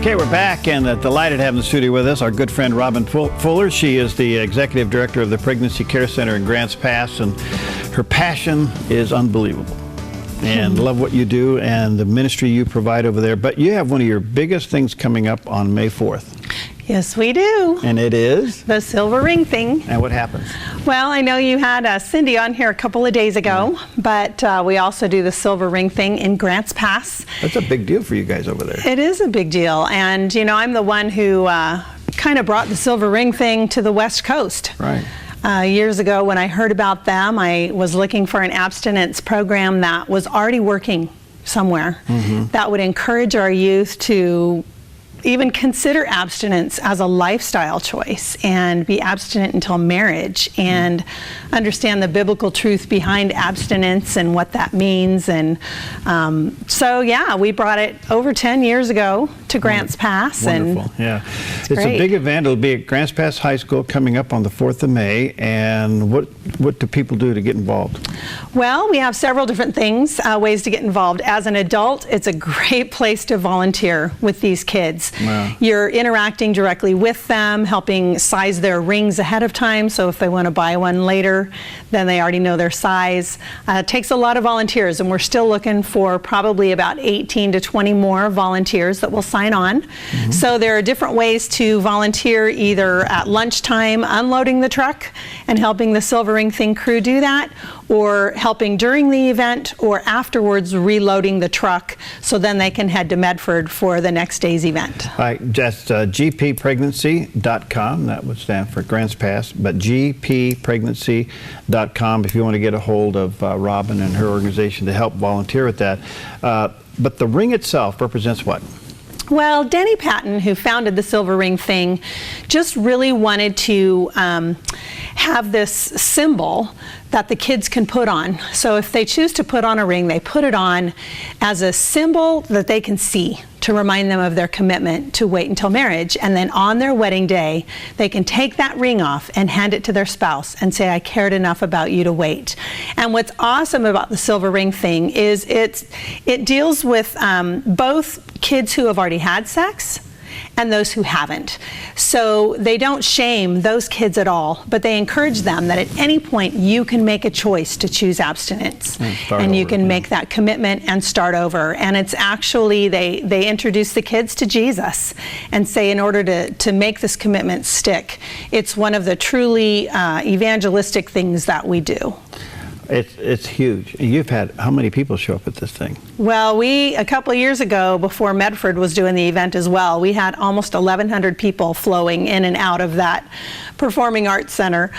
Okay, we're back and delighted to have in the studio with us our good friend Robin Fuller. She is the Executive Director of the Pregnancy Care Center in Grants Pass, and her passion is unbelievable. And love what you do and the ministry you provide over there. But you have one of your biggest things coming up on May 4th. Yes, we do. And it is? The silver ring thing. And what happens? Well, I know you had Cindy on here a couple of days ago, but we also do the silver ring thing in Grants Pass. That's a big deal for you guys over there. It is a big deal. And, you know, I'm the one who kind of brought the silver ring thing to the West Coast. Right. Years ago when I heard about them, I was looking for an abstinence program that was already working somewhere that would encourage our youth to even consider abstinence as a lifestyle choice and be abstinent until marriage and understand the biblical truth behind abstinence and what that means. And so, yeah, we brought it over 10 years ago to Grants Pass. Wonderful, and yeah. It's a big event. It'll be at Grants Pass High School coming up on the 4th of May. And what do people do to get involved? Well, we have several different things, ways to get involved. As an adult, it's a great place to volunteer with these kids. Wow. You're interacting directly with them, helping size their rings ahead of time, so if they want to buy one later, then they already know their size. It takes a lot of volunteers, and we're still looking for probably about 18 to 20 more volunteers that will sign on. So there are different ways to volunteer, either at lunchtime unloading the truck and helping the Silver Ring Thing crew do that, or helping during the event, or afterwards reloading the truck so then they can head to Medford for the next day's event. All right, just gppregnancy.com, that would stand for Grants Pass, but gppregnancy.com if you want to get a hold of Robin and her organization to help volunteer with that. But the ring itself represents what? Well, Denny Patton, who founded the Silver Ring Thing, just really wanted to have this symbol that the kids can put on. So if they choose to put on a ring, they put it on as a symbol that they can see to remind them of their commitment to wait until marriage. And then on their wedding day, they can take that ring off and hand it to their spouse and say, I cared enough about you to wait. And what's awesome about the Silver Ring Thing is it deals with both kids who have already had sex and those who haven't. So they don't shame those kids at all, but they encourage them that at any point you can make a choice to choose abstinence. And you can make that commitment and start over. And it's actually, they introduce the kids to Jesus and say, in order to make this commitment stick, it's one of the truly evangelistic things that we do. It's huge. You've had how many people show up at this thing? Well, a couple of years ago, before Medford was doing the event as well, we had almost 1,100 people flowing in and out of that Performing Arts Center.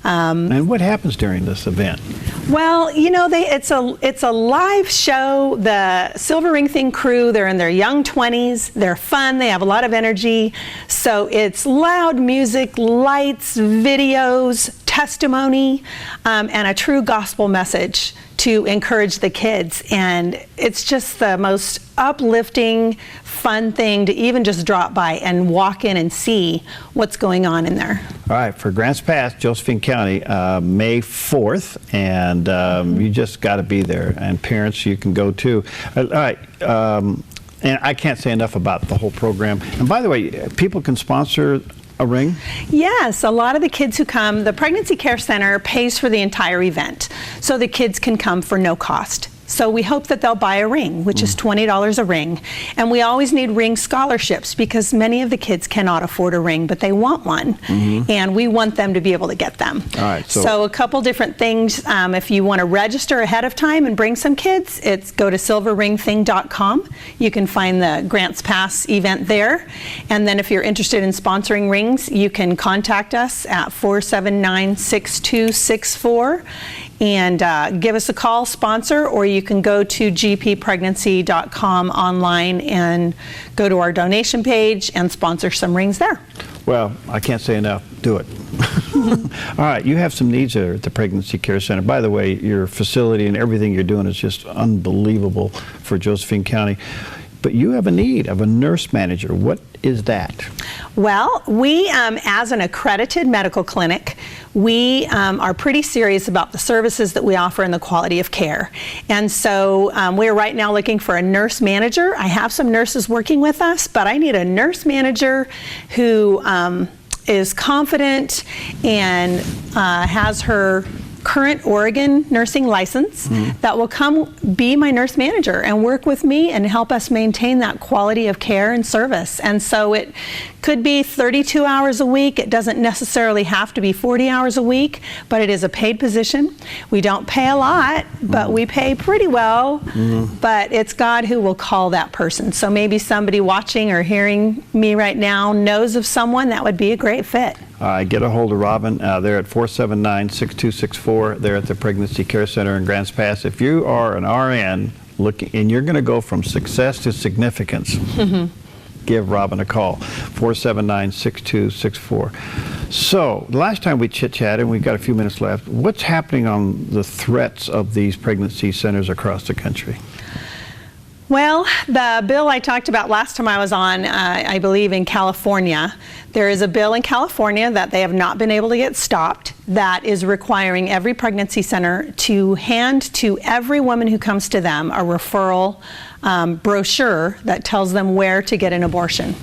And what happens during this event? Well, you know, it's a live show. The Silver Ring Thing crew, they're in their young 20s. They're fun. They have a lot of energy. So it's loud music, lights, videos, testimony, and a true gospel message to encourage the kids. And it's just the most uplifting, fun thing to even just drop by and walk in and see what's going on in there. All right, for Grants Pass, Josephine County, May 4th, and you just got to be there. And parents, you can go too. All right. And I can't say enough about the whole program. And by the way, people can sponsor a ring? Yes, a lot of the kids who come, the Pregnancy Care Center pays for the entire event, so the kids can come for no cost. So we hope that they'll buy a ring, which is $20 a ring. And we always need ring scholarships because many of the kids cannot afford a ring, but they want one. And we want them to be able to get them. All right, so a couple different things. If you want to register ahead of time and bring some kids, go to silverringthing.com. You can find the Grants Pass event there. And then if you're interested in sponsoring rings, you can contact us at 479-6264. And give us a call, sponsor, or you can go to gppregnancy.com online and go to our donation page and sponsor some rings there. Well, I can't say enough. Do it. All right, you have some needs there at the Pregnancy Care Center. By the way, your facility and everything you're doing is just unbelievable for Josephine County. but you have a need of a nurse manager. What is that? Well, we, as an accredited medical clinic, we are pretty serious about the services that we offer and the quality of care. And so we're right now looking for a nurse manager. I have some nurses working with us, but I need a nurse manager who is confident and has her current Oregon nursing license that will come be my nurse manager and work with me and help us maintain that quality of care and service. And so it could be 32 hours a week. It doesn't necessarily have to be 40 hours a week, but it is a paid position. We don't pay a lot, but we pay pretty well, but it's God who will call that person. So maybe somebody watching or hearing me right now knows of someone that would be a great fit. Get a hold of Robin. They're at 479-6264. They're at the Pregnancy Care Center in Grants Pass. If you are an RN looking, and you're going to go from success to significance, give Robin a call, 479-6264. So, last time we chit-chatted, and we've got a few minutes left, what's happening on the threats of these pregnancy centers across the country? Well, the bill I talked about last time I was on, I believe in California, there is a bill in California that they have not been able to get stopped that is requiring every pregnancy center to hand to every woman who comes to them a referral brochure that tells them where to get an abortion.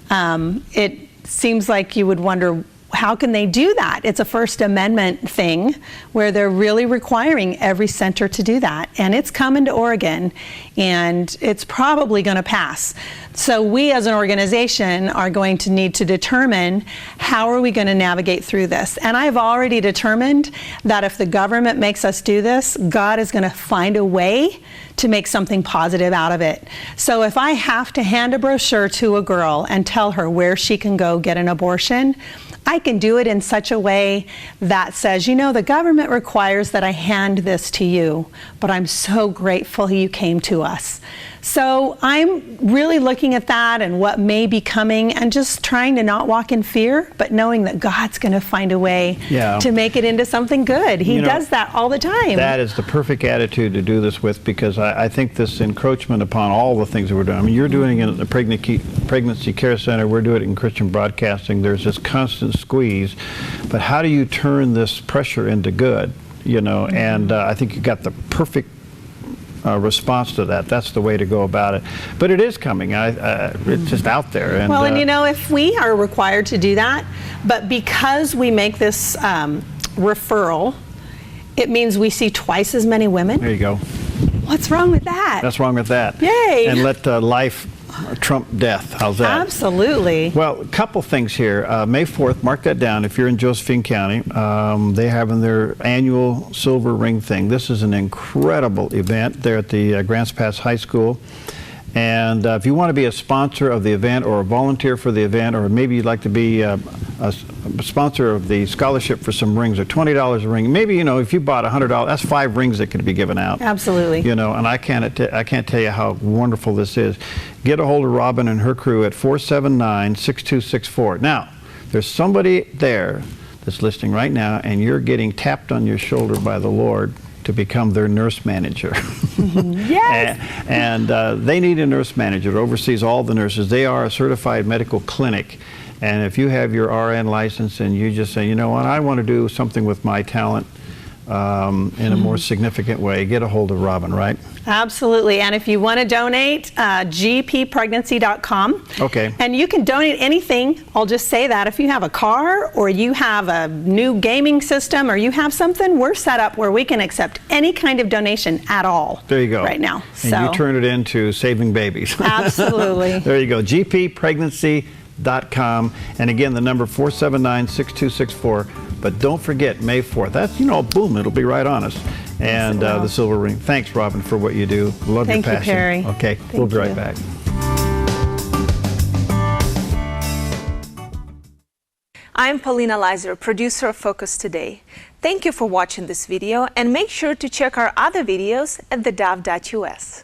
It seems like you would wonder, how can they do that? It's a First Amendment thing where they're really requiring every center to do that. And it's coming to Oregon, and it's probably going to pass. So we as an organization are going to need to determine how are we going to navigate through this. And I've already determined that if the government makes us do this, God is going to find a way to make something positive out of it. So if I have to hand a brochure to a girl and tell her where she can go get an abortion, I can do it in such a way that says, you know, the government requires that I hand this to you, but I'm so grateful you came to us. So I'm really looking at that and what may be coming and just trying to not walk in fear, but knowing that God's going to find a way to make it into something good. He does that all the time. That is the perfect attitude to do this with, because I think this encroachment upon all the things that we're doing. I mean, you're doing it at the Pregnancy Care Center. We're doing it in Christian broadcasting. There's this constant squeeze. But how do you turn this pressure into good? You know, and I think you got the perfect response to that. That's the way to go about it. But it is coming. It's just out there. And, well, and you know, if we are required to do that, but because we make this referral, it means we see twice as many women. There you go. What's wrong with that? That's wrong with that. Yay! And let life trump death. How's that? Absolutely. Well, a couple things here. May 4th, mark that down. If you're in Josephine County, they're having their annual Silver Ring thing. This is an incredible event. They're at the Grants Pass High School. And if you want to be a sponsor of the event or a volunteer for the event, or maybe you'd like to be a sponsor of the scholarship for some rings, or $20 a ring, maybe, you know, if you bought $100, that's 5 rings that could be given out. Absolutely. You know, and I can't tell you how wonderful this is. Get a hold of Robin and her crew at 479-6264. Now, there's somebody there that's listening right now, and you're getting tapped on your shoulder by the Lord to become their nurse manager. Yes. And they need a nurse manager that oversees all the nurses. They are a certified medical clinic. And if you have your RN license and you just say, you know what, I want to do something with my talent in a more significant way, get a hold of Robin, right? Absolutely. And if you want to donate, gppregnancy.com. Okay. And you can donate anything. I'll just say that. If you have a car, or you have a new gaming system, or you have something, we're set up where we can accept any kind of donation at all. There you go. Right now. And you turn it into saving babies. Absolutely. There you go. gppregnancy.com. And again, the number 479-6264. But don't forget, May 4th. That's, you know, boom, it'll be right on us. And the Silver Ring. Thanks, Robin, for what you do. Love your passion. Thank you, Perry. Okay, we'll be right back. I'm Paulina Leiser, producer of Focus Today. Thank you for watching this video, and make sure to check our other videos at theDove.us.